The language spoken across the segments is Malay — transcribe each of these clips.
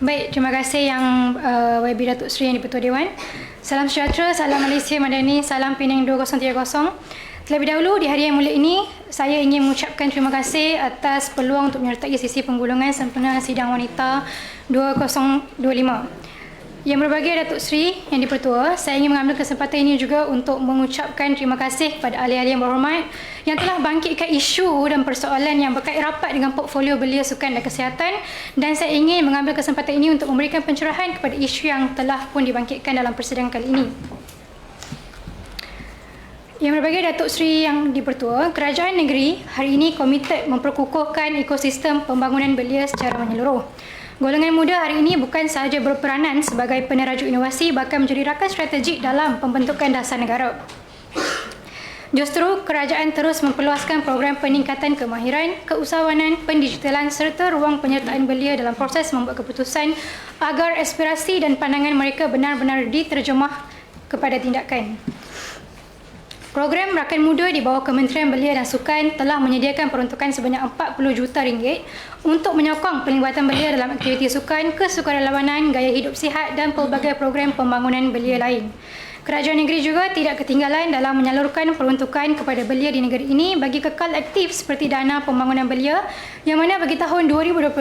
Baik, terima kasih yang YB Datuk Seri yang di-Pertua Dewan. Salam sejahtera, salam Malaysia Madani, salam Penang 2030. Terlebih dahulu di hari yang mulia ini, saya ingin mengucapkan terima kasih atas peluang untuk menyertai sesi penggulungan sempena sidang wanita 2025. Yang berbahagia Datuk Seri yang di-Pertua, saya ingin mengambil kesempatan ini juga untuk mengucapkan terima kasih kepada ahli-ahli yang berhormat yang telah bangkitkan isu dan persoalan yang berkait rapat dengan portfolio belia sukan dan kesihatan, dan saya ingin mengambil kesempatan ini untuk memberikan pencerahan kepada isu yang telah pun dibangkitkan dalam persidangan kali ini. Yang berbahagia Datuk Seri yang di-Pertua, Kerajaan Negeri hari ini komited memperkukuhkan ekosistem pembangunan belia secara menyeluruh. Golongan muda hari ini bukan sahaja berperanan sebagai peneraju inovasi, bahkan menjadi rakan strategik dalam pembentukan dasar negara. Justru, kerajaan terus memperluaskan program peningkatan kemahiran, keusahawanan, pendigitalan serta ruang penyertaan belia dalam proses membuat keputusan agar aspirasi dan pandangan mereka benar-benar diterjemah kepada tindakan. Program Rakan Muda di bawah Kementerian Belia dan Sukan telah menyediakan peruntukan sebanyak 40 juta ringgit untuk menyokong pelibatan belia dalam aktiviti sukan, kesukarelawanan, gaya hidup sihat dan pelbagai program pembangunan belia lain. Kerajaan negeri juga tidak ketinggalan dalam menyalurkan peruntukan kepada belia di negeri ini bagi kekal aktif seperti dana pembangunan belia yang mana bagi tahun 2025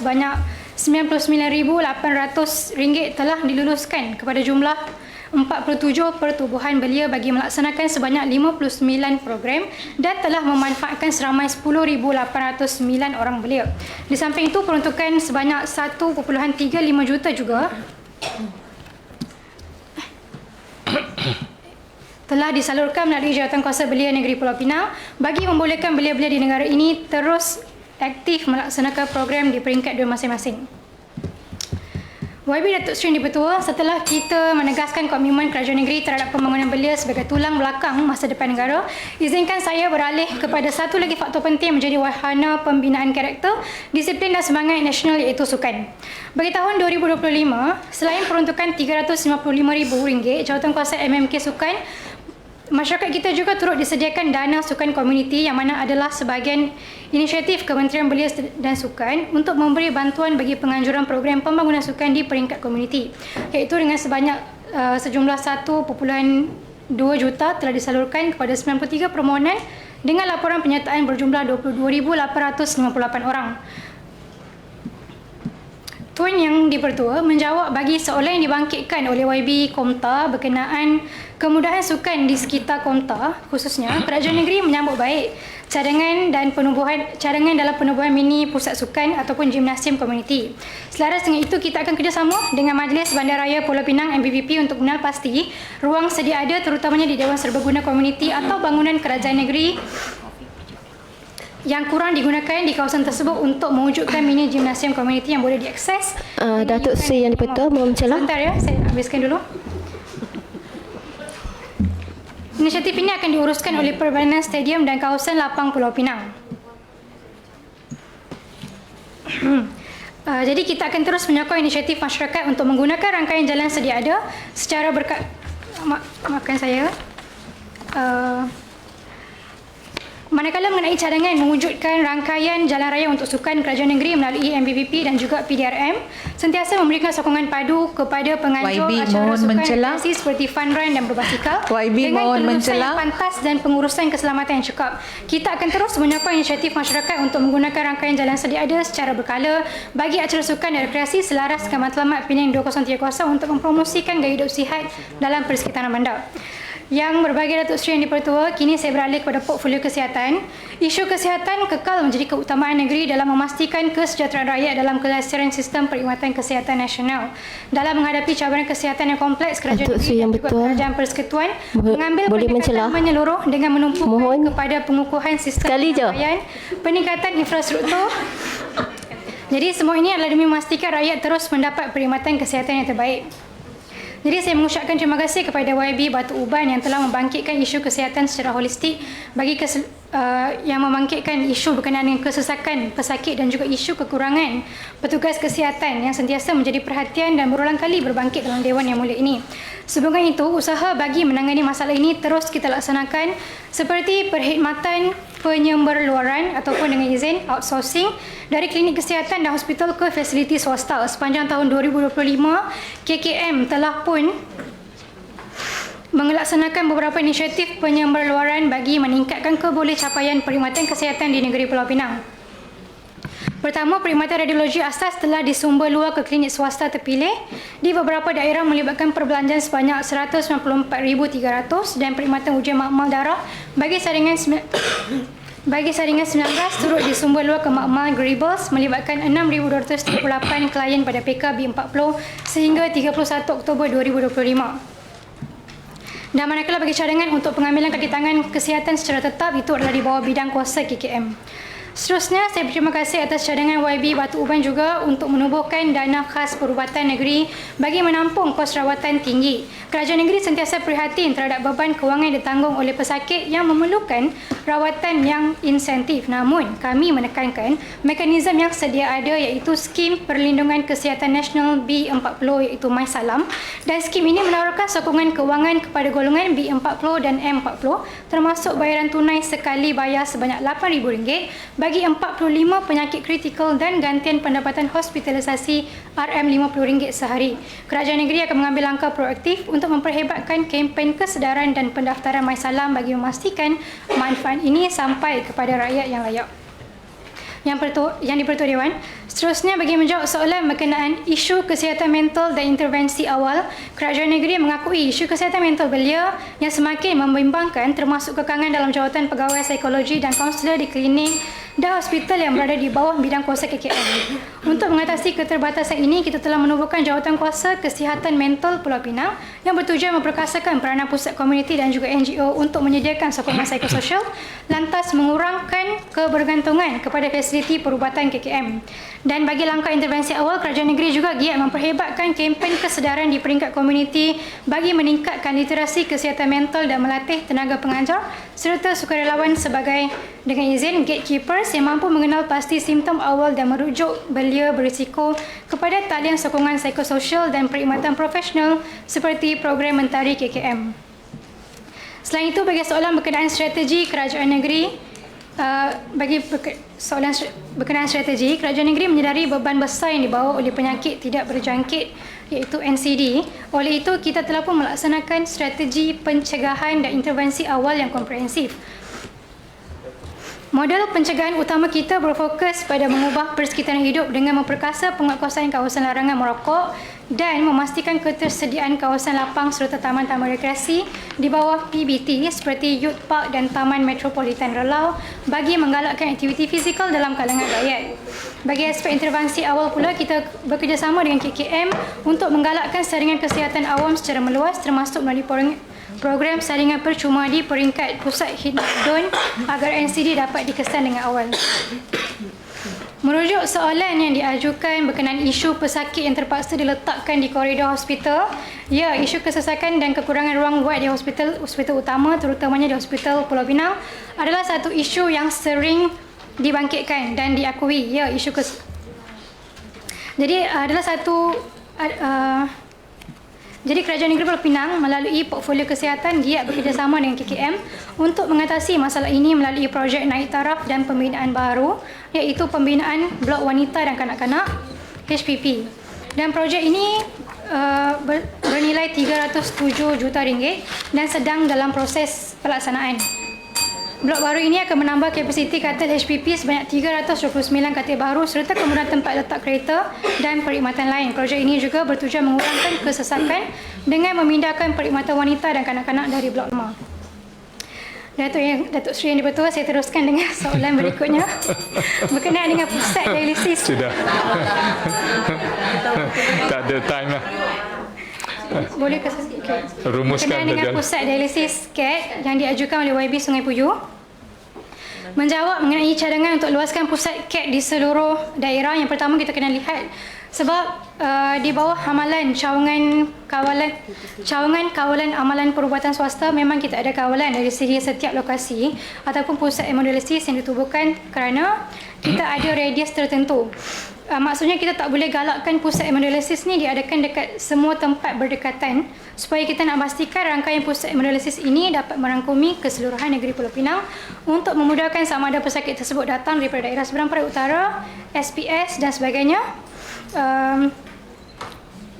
sebanyak RM99,800 telah diluluskan kepada jumlah 47 pertubuhan belia bagi melaksanakan sebanyak 59 program dan telah memanfaatkan seramai 10,809 orang belia. Di samping itu, peruntukan sebanyak 1.35 juta juga telah disalurkan melalui Jawatankuasa Belia Negeri Pulau Pinang bagi membolehkan belia-belia di negara ini terus aktif melaksanakan program di peringkat dua masing-masing. YB Datuk Seri yang di-Pertua, setelah kita menegaskan komitmen kerajaan negeri terhadap pembangunan belia sebagai tulang belakang masa depan negara, izinkan saya beralih kepada satu lagi faktor penting menjadi wahana pembinaan karakter, disiplin dan semangat nasional iaitu sukan. Bagi tahun 2025, selain peruntukan RM355,000 Jawatankuasa MMK Sukan, masyarakat kita juga turut disediakan dana sukan komuniti yang mana adalah sebahagian inisiatif Kementerian Belia dan Sukan untuk memberi bantuan bagi penganjuran program pembangunan sukan di peringkat komuniti, iaitu dengan sebanyak sejumlah 1.2 juta telah disalurkan kepada 93 permohonan dengan laporan penyertaan berjumlah 22,858 orang. Tuan yang di-Pertua menjawab bagi soalan yang dibangkitkan oleh YB Komta berkenaan kemudahan sukan di sekitar Komta, khususnya kerajaan negeri menyambut baik cadangan dalam penubuhan mini pusat sukan ataupun gimnasium komuniti. Selaras dengan itu, kita akan kerjasama dengan Majlis Bandaraya Pulau Pinang MBBP untuk mengenal pasti ruang sedia ada terutamanya di Dewan Serbaguna Komuniti atau bangunan kerajaan negeri yang kurang digunakan di kawasan tersebut untuk mewujudkan mini gimnasium komuniti yang boleh diakses. Datuk Seri yang di-Pertua, mohon mencelah. Sebentar ya, saya habiskan dulu. Inisiatif ini akan diuruskan oleh Perbanan Stadium dan kawasan lapang Pulau Pinang. Jadi kita akan terus menyokong inisiatif masyarakat untuk menggunakan rangkaian jalan sedia ada secara maafkan saya. Manakala mengenai cadangan mewujudkan rangkaian jalan raya untuk sukan, kerajaan negeri melalui MBBP dan juga PDRM sentiasa memberikan sokongan padu kepada penganjur acara sukan seperti fun run dan berbasikal dengan kelulusan yang pantas dan pengurusan keselamatan yang cukup. Kita akan terus menyokong inisiatif masyarakat untuk menggunakan rangkaian jalan sedia ada secara berkala bagi acara sukan dan rekreasi selaras dengan matlamat Penang 2030 untuk mempromosikan gaya hidup sihat dalam persekitaran bandar. Yang berbahagia Datuk Seri yang di-Pertua, kini saya beralih kepada portfolio kesihatan. Isu kesihatan kekal menjadi keutamaan negeri dalam memastikan kesejahteraan rakyat dalam kelestarian sistem perkhidmatan kesihatan nasional. Dalam menghadapi cabaran kesihatan yang kompleks, kerajaan negeri dan juga kerajaan persekutuan mengambil pendekatan menyeluruh dengan menumpukan kepada pengukuhan sistem penyampaian, peningkatan infrastruktur. Jadi semua ini adalah demi memastikan rakyat terus mendapat perkhidmatan kesihatan yang terbaik. Jadi saya mengucapkan terima kasih kepada YB Batu Uban yang telah membangkitkan isu kesihatan secara holistik bagi yang membangkitkan isu berkenaan dengan kesesakan pesakit dan juga isu kekurangan petugas kesihatan yang sentiasa menjadi perhatian dan berulang kali berbangkit dalam Dewan Yang Mulia ini. Sebelum itu, usaha bagi menangani masalah ini terus kita laksanakan seperti perkhidmatan penyemberluaran ataupun dengan izin outsourcing dari klinik kesihatan dan hospital ke fasiliti swasta. Sepanjang tahun 2025, KKM telah pun melaksanakan beberapa inisiatif penyemberluaran bagi meningkatkan kebolehcapaian perkhidmatan kesihatan di negeri Pulau Pinang. Pertama, perkhidmatan radiologi asas telah disumber luar ke klinik swasta terpilih di beberapa daerah melibatkan perbelanjaan sebanyak 194,300 dan perkhidmatan ujian makmal darah bagi saringan 19 turut disumber luar ke makmal Garibles melibatkan 6,238 klien pada PKB40 sehingga 31 Oktober 2025. Dan manakala bagi cadangan untuk pengambilan kaki tangan kesihatan secara tetap itu adalah di bawah bidang kuasa KKM. Seterusnya, saya berterima kasih atas cadangan YB Batu Uban juga untuk menubuhkan dana khas perubatan negeri bagi menampung kos rawatan tinggi. Kerajaan negeri sentiasa prihatin terhadap beban kewangan yang ditanggung oleh pesakit yang memerlukan rawatan yang insentif. Namun, kami menekankan mekanisme yang sedia ada iaitu Skim Perlindungan Kesihatan Nasional B40 iaitu MySalam, dan skim ini menawarkan sokongan kewangan kepada golongan B40 dan M40 termasuk bayaran tunai sekali bayar sebanyak RM8,000 bagi 45 penyakit kritikal dan gantian pendapatan hospitalisasi RM50 sehari. Kerajaan negeri akan mengambil langkah proaktif untuk memperhebatkan kempen kesedaran dan pendaftaran MySalam bagi memastikan manfaat ini sampai kepada rakyat yang layak. Yang di-Pertua Dewan. Seterusnya, bagi menjawab soalan berkenaan isu kesihatan mental dan intervensi awal, kerajaan negeri mengakui isu kesihatan mental belia yang semakin membimbangkan termasuk kekangan dalam jawatan pegawai psikologi dan kaunselor di klinik dan hospital yang berada di bawah bidang kuasa KKM. Untuk mengatasi keterbatasan ini, kita telah menubuhkan jawatan kuasa kesihatan mental Pulau Pinang yang bertujuan memperkasakan peranan pusat komuniti dan juga NGO untuk menyediakan sokongan psikososial, lantas mengurangkan kebergantungan kepada fasiliti perubatan KKM. Dan bagi langkah intervensi awal, kerajaan negeri juga giat memperhebatkan kempen kesedaran di peringkat komuniti bagi meningkatkan literasi kesihatan mental dan melatih tenaga pengajar serta sukarelawan sebagai dengan izin gatekeepers yang mampu mengenal pasti simptom awal dan merujuk belia berisiko kepada talian sokongan psikososial dan perkhidmatan profesional seperti program mentari KKM. Selain itu, bagi soalan berkenaan strategi kerajaan negeri, soalan berkenaan strategi, kerajaan negeri menyedari beban besar yang dibawa oleh penyakit tidak berjangkit iaitu NCD. Oleh itu, kita telah pun melaksanakan strategi pencegahan dan intervensi awal yang komprehensif. Model pencegahan utama kita berfokus pada mengubah persekitaran hidup dengan memperkasa penguatkuasaan kawasan larangan merokok dan memastikan ketersediaan kawasan lapang serta taman-taman rekreasi di bawah PBT seperti Youth Park dan Taman Metropolitan Relau bagi menggalakkan aktiviti fizikal dalam kalangan rakyat. Bagi aspek intervensi awal pula, kita bekerjasama dengan KKM untuk menggalakkan saringan kesihatan awam secara meluas termasuk melalui program saringan percuma di peringkat pusat khidmat DUN agar NCD dapat dikesan dengan awal. Merujuk soalan yang diajukan berkenaan isu pesakit yang terpaksa diletakkan di koridor hospital, ya, isu kesesakan dan kekurangan ruang wad di hospital utama terutamanya di Hospital Pulau Pinang adalah satu isu yang sering dibangkitkan dan diakui, ya, Jadi kerajaan negeri Pulau Pinang melalui portfolio kesihatan giat bekerjasama dengan KKM untuk mengatasi masalah ini melalui projek naik taraf dan pembinaan baru iaitu pembinaan blok wanita dan kanak-kanak HPP. Dan projek ini bernilai RM307 juta dan sedang dalam proses pelaksanaan. Blok baru ini akan menambah kapasiti katil HPP sebanyak 329 katil baru serta kemudahan tempat letak kereta dan perkhidmatan lain. Projek ini juga bertujuan mengurangkan kesesakan dengan memindahkan perkhidmatan wanita dan kanak-kanak dari blok lama. Datuk Seri Yang di-Pertua, saya teruskan dengan soalan berikutnya berkenaan dengan pusat dialisis. Sudah. Tak ada time lah. Boleh ke rumuskan berkenaan dengan pusat dialisis CAT yang diajukan oleh YB Sungai Puyu. Menjawab mengenai cadangan untuk luaskan pusat CAT di seluruh daerah, yang pertama kita kena lihat sebab di bawah hamalan cawangan kawalan amalan perubatan swasta memang kita ada kawalan dari segi setiap lokasi ataupun pusat hemodialisis yang ditubuhkan kerana kita ada radius tertentu. Maksudnya kita tak boleh galakkan pusat hemodialisis ni diadakan dekat semua tempat berdekatan supaya kita nak pastikan rangkaian pusat hemodialisis ini dapat merangkumi keseluruhan negeri Pulau Pinang untuk memudahkan sama ada pesakit tersebut datang daripada daerah seberang Perak Utara, SPS dan sebagainya.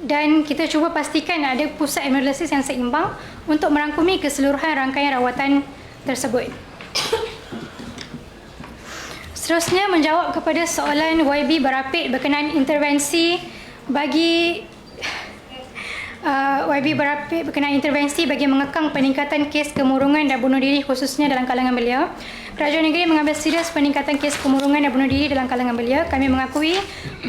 Dan kita cuba pastikan ada pusat hemodialisis yang seimbang untuk merangkumi keseluruhan rangkaian rawatan tersebut. Seterusnya, menjawab kepada soalan YB Barapit berkenaan intervensi bagi mengekang peningkatan kes kemurungan dan bunuh diri khususnya dalam kalangan belia. Kerajaan negeri mengambil serius peningkatan kes kemurungan dan bunuh diri dalam kalangan belia. Kami mengakui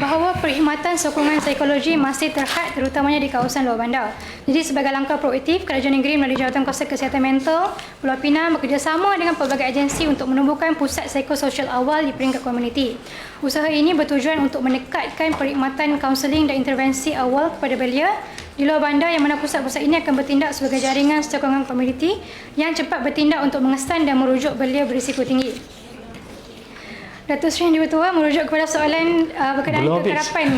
bahawa perkhidmatan sokongan psikologi masih terhad terutamanya di kawasan luar bandar. Jadi sebagai langkah proaktif, Kerajaan Negeri melalui Jawatankuasa Kesihatan Mental Pulau Pinang bekerjasama dengan pelbagai agensi untuk menumbuhkan pusat psikososial awal di peringkat komuniti. Usaha ini bertujuan untuk meningkatkan perkhidmatan kaunseling dan intervensi awal kepada belia di luar bandar, yang mana pusat-pusat ini akan bertindak sebagai jaringan sokongan komuniti yang cepat bertindak untuk mengesan dan merujuk belia berisiko tinggi. Datuk Seri Yang Di-Pertua, merujuk kepada soalan berkenaan kekerapan.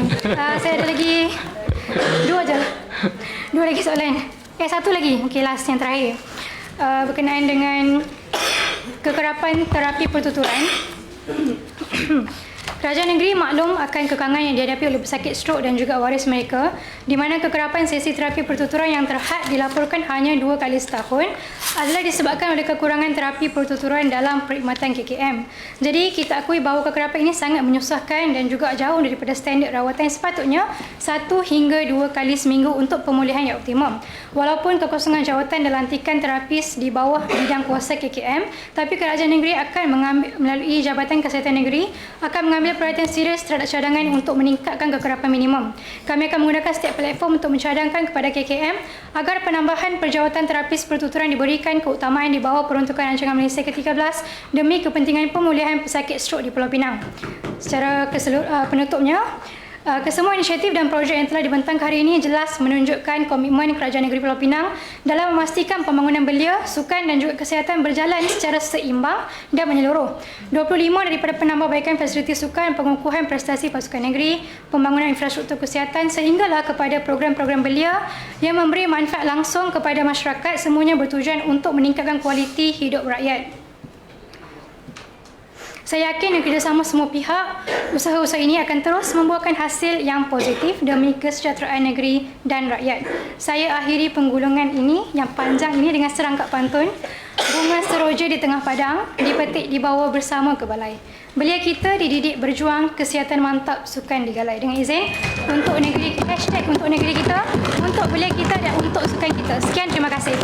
Saya ada lagi dua lagi soalan. Satu lagi, okey, last yang terakhir. Berkenaan dengan kekerapan terapi pertuturan. Kerajaan negeri maklum akan kekangan yang dihadapi oleh pesakit strok dan juga waris mereka, di mana kekerapan sesi terapi pertuturan yang terhad dilaporkan hanya 2 kali setahun adalah disebabkan oleh kekurangan terapi pertuturan dalam perkhidmatan KKM. Jadi kita akui bahawa kekerapan ini sangat menyusahkan dan juga jauh daripada standard rawatan yang sepatutnya 1 hingga 2 kali seminggu untuk pemulihan yang optimum. Walaupun kekosongan jawatan dan lantikan terapis di bawah bidang kuasa KKM, tapi Kerajaan Negeri akan melalui Jabatan Kesihatan Negeri akan mengambil perhatian serius terhadap cadangan untuk meningkatkan kekerapan minimum. Kami akan menggunakan setiap platform untuk mencadangkan kepada KKM agar penambahan perjawatan terapis pertuturan diberikan keutamaan di bawah peruntukan rancangan Malaysia ke-13 demi kepentingan pemulihan pesakit strok di Pulau Pinang. Secara penutupnya, kesemua inisiatif dan projek yang telah dibentangkan hari ini jelas menunjukkan komitmen Kerajaan Negeri Pulau Pinang dalam memastikan pembangunan belia, sukan dan juga kesihatan berjalan secara seimbang dan menyeluruh. 25 daripada penambahbaikan fasiliti sukan, pengukuhan prestasi pasukan negeri, pembangunan infrastruktur kesihatan sehinggalah kepada program-program belia yang memberi manfaat langsung kepada masyarakat, semuanya bertujuan untuk meningkatkan kualiti hidup rakyat. Saya yakin dengan kerjasama semua pihak, usaha-usaha ini akan terus membuahkan hasil yang positif demi kesejahteraan negeri dan rakyat. Saya akhiri penggulungan ini yang panjang ini dengan serangkap pantun. Bunga seroja di tengah padang, dipetik dibawa bersama ke balai. Belia kita dididik berjuang, kesihatan mantap, sukan digalai. Dengan izin, untuk negeri, hashtag untuk negeri kita, untuk belia kita dan untuk sukan kita. Sekian, terima kasih.